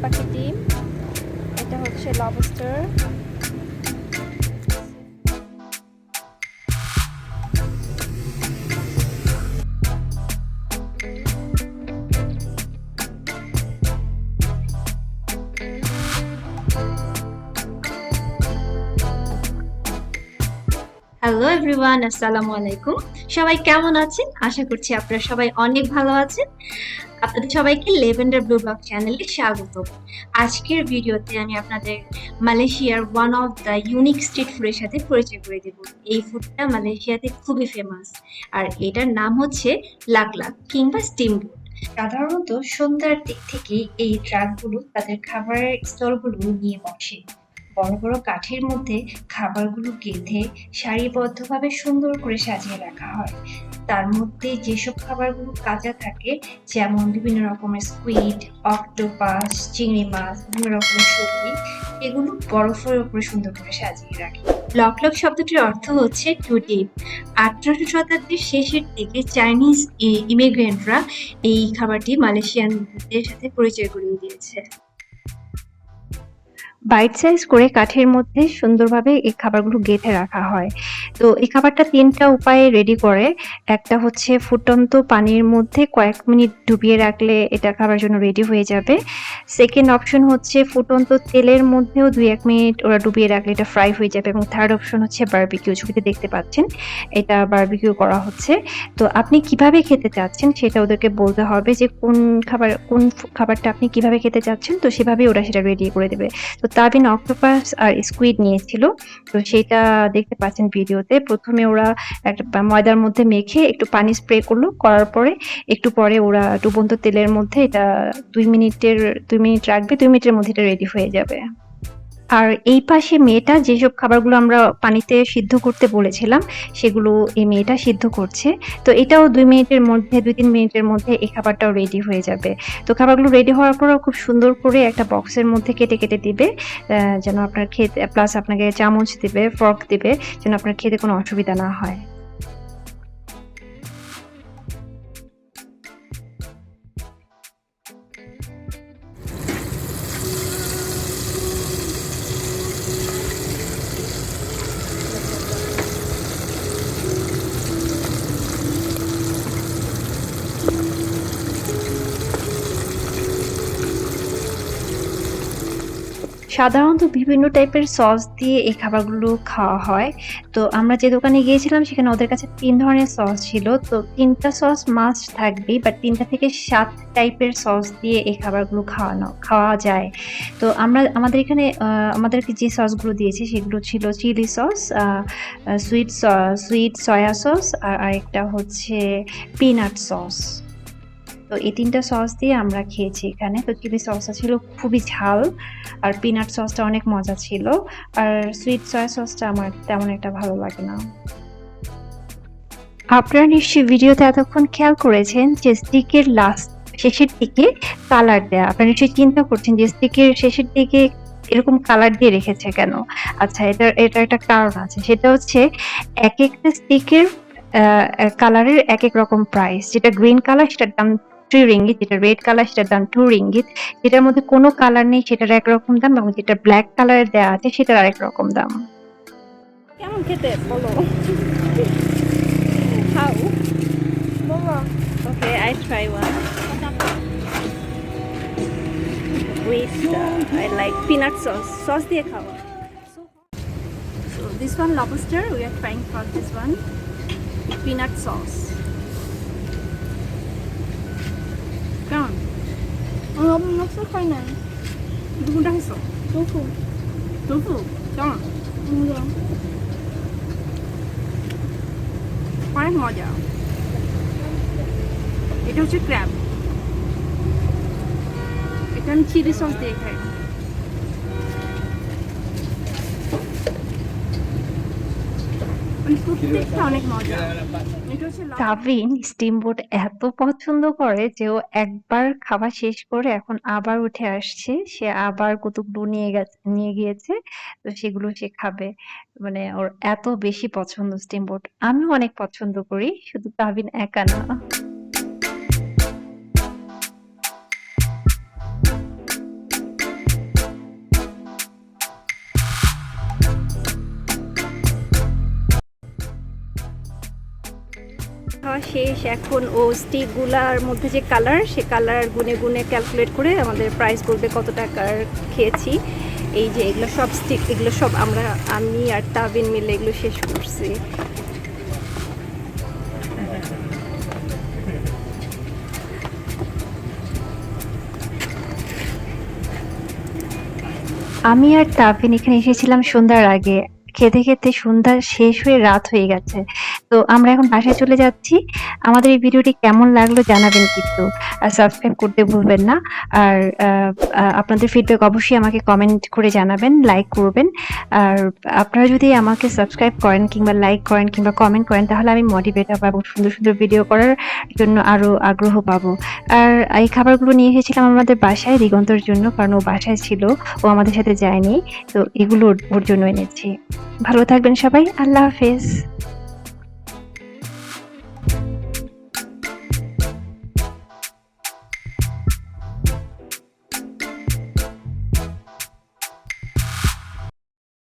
পাখি ডিম, এটা হচ্ছে লবস্টার। হ্যালো এভরিওয়ান, আসসালামু আলাইকুম। সবাই কেমন আছেন? আশা করছি আপনারা সবাই অনেক ভালো আছেন। আপনাদের সবাইকে লেভেন্ডার ব্লু ব্লগ চ্যানেলে স্বাগত। আজকের ভিডিওতে আমি আপনাদের মালয়েশিয়ার one of the unique street ফুডের সাথে পরিচয় করে দেব। এই ফুডটা মালয়েশিয়াতে খুবই ফেমাস, আর এটার নাম হচ্ছে লাক লাক কিংবা স্টিমবোট। সাধারণত সন্ধ্যার দিক থেকে এই ট্রাকগুলো তাদের খাবারের স্টলগুলো নিয়ে বসে। বড় বড় কাঠের মধ্যে খাবারগুলো গেঁথে সারিবদ্ধভাবে সুন্দর করে সাজিয়ে রাখা হয়। তার মধ্যে যেসব খাবারগুলো কাঁচা থাকে, যেমন বিভিন্ন রকমের স্কুইড, অক্টোপাস, চিংড়ি মাছ, বিভিন্ন রকমের সবজি, এগুলো বরফের উপরে সুন্দর করে সাজিয়ে রাখে। লক লক শব্দটির অর্থ হচ্ছে টু ডিপ। 18শো শতাব্দীর শেষের দিকে চাইনিজ ইমিগ্রেন্টরা এই খাবারটি মালয়েশিয়ানদের সাথে পরিচয় করিয়ে দিয়েছে। বাইট সাইজ করে কাঠের মধ্যে সুন্দরভাবে এই খাবারগুলো গেঁথে রাখা হয়। তো এই খাবারটা ৩টা উপায়ে রেডি করে। একটা হচ্ছে ফুটন্ত পানির মধ্যে কয়েক মিনিট ডুবিয়ে রাখলে এটা খাবার জন্য রেডি হয়ে যাবে। সেকেন্ড অপশন হচ্ছে ফুটন্ত তেলের মধ্যেও ২-১ মিনিট ওরা ডুবিয়ে রাখলে এটা ফ্রাই হয়ে যাবে। এবং থার্ড অপশন হচ্ছে বারবিকিউ। ছবিতে দেখতে পাচ্ছেন এটা বারবিকিউ করা হচ্ছে। তো আপনি কিভাবে খেতে চাচ্ছেন সেটা ওদেরকে বলতে হবে যে কোন খাবারটা আপনি কিভাবে খেতে চাচ্ছেন, তো সেভাবেই ওরা সেটা রেডি করে দেবে। তো তাবিন অক্টোপাস আর স্কুইড নিয়েছিল। তো সেটা দেখতে পাচ্ছেন ভিডিওতে। প্রথমে ওরা একটা ময়দার মধ্যে মেখে একটু পানি স্প্রে করলো, করার পরে একটু পরে ওরা ডুবন্ত তেলের মধ্যে এটা ২ মিনিট রাখবে। ২ মিনিটের মধ্যে এটা রেডি হয়ে যাবে। আর এই পাশে মেয়েটা যেসব খাবারগুলো আমরা পানিতে সিদ্ধ করতে বলেছিলাম সেগুলো এই মেয়েটা সিদ্ধ করছে। তো এটাও ২-৩ মিনিটের মধ্যে এই খাবারটাও রেডি হয়ে যাবে। তো খাবারগুলো রেডি হওয়ার পরও খুব সুন্দর করে একটা বক্সের মধ্যে কেটে কেটে দিবে, যেন আপনার খেতে, প্লাস আপনাকে চামচ দিবে, ফর্ক দিবে, যেন আপনার খেতে কোনো অসুবিধা না হয়। সাধারণত বিভিন্ন টাইপের সস দিয়ে এই খাবারগুলো খাওয়া হয়। তো আমরা যে দোকানে গিয়েছিলাম সেখানে ওদের কাছে ৩ ধরনের সস ছিল। তো ৩টা সস মাস্ট থাকবেই, বাট ৩টা থেকে ৭ টাইপের সস দিয়ে এই খাবারগুলো খাওয়া যায়। তো আমাদের এখানে আমাদেরকে যে সসগুলো দিয়েছে সেগুলো ছিল chilli sauce, sweet soy sauce, আর আরেকটা হচ্ছে পিনাট সস। তো এই ৩টা সস দিয়ে আমরা খেয়েছি এখানে। তো চিলি সসটা ছিল খুবই ঝাল, আর পিনাট সসটা অনেক মজা ছিল, আর সুইট সয়া সসটা আমার তেমন একটা ভালো লাগে না। আপনারা নিশ্চয়ই ভিডিওতে এতক্ষণ খেয়াল করেছেন যে স্টিকের শেষের দিকে কালার দেয়া। আপনারা নিশ্চয়ই চিন্তা করছেন যে স্টিকের শেষের দিকে এরকম কালার দিয়ে রেখেছে কেন? আচ্ছা, এটা একটা কারণ আছে। সেটা হচ্ছে এক একটা স্টিকের কালারের এক এক রকম প্রাইস। যেটা গ্রিন কালার সেটার দাম 3 রিঙ্গিত, যেটা রেড কালার সেটার দাম 2 রিঙ্গিত, যেটার মধ্যে কোনো কালার নেই সেটার একরকম দাম, এবং যেটা ব্ল্যাক কালারের দেওয়া আছে সেটার আরেক রকম দাম। কেমন খেতে বলো? How? Mama. Okay, I try one. With I like peanut sauce. Sauce দিয়ে খাওয়া. So this one lobster, we are trying for this one. Peanut sauce. কেমন? lobster খাই না। কোনটা খাইছো? tofu tofu কেমন? অনেক মজা। এটা হচ্ছে ক্র্যাব। এটা আমি চিলি সস দিয়ে খাই। প্রত্যেকটা অনেক মজা। তাবিন স্টিমবোট এত পছন্দ করে যে ও একবার খাওয়া শেষ করে এখন আবার উঠে আসছে। সে আবার কতগুলো নিয়ে গিয়েছে। তো সেগুলো সে খাবে। মানে ওর এত বেশি পছন্দ স্টিমবোট। আমিও অনেক পছন্দ করি, শুধু তাবিন একা না। খাওয়া শেষ। এখন ও স্টিকগুলার মধ্যে যে কালার, সে কালার গুনে গুনে ক্যালকুলেট করে আমাদের প্রাইস বলবে কত টাকার খেয়েছি। এই যে এগুলো সব স্টিক, এগুলো সব আমি আর তাবিন মিলে এগুলো শেষ করছি। আমি আর তাবিন এখানে এসেছিলাম সন্ধ্যার আগে। খেতে খেতে সন্ধ্যা শেষ হয়ে রাত হয়ে গেছে। তো আমরা এখন বাসায় চলে যাচ্ছি। আমাদের এই ভিডিওটি কেমন লাগলো জানাবেন কিন্তু। আর সাবস্ক্রাইব করতে ভুলবেন না। আর আপনাদের ফিডব্যাক অবশ্যই আমাকে কমেন্ট করে জানাবেন, লাইক করবেন। আর আপনারা যদি আমাকে সাবস্ক্রাইব করেন কিংবা লাইক করেন কিংবা কমেন্ট করেন, তাহলে আমি মোটিভেট হবো এবং সুন্দর সুন্দর ভিডিও করার জন্য আরো আগ্রহ পাবো। আর এই খাবারগুলো নিয়ে এসেছিলাম আমাদের বাসায় দিগন্তর জন্য, কারণ ও বাসায় ছিল, ও আমাদের সাথে যায়নি। তো এগুলো ওর জন্য এনেছি। ভালো থাকবেন সবাই। আল্লাহ হাফেজ।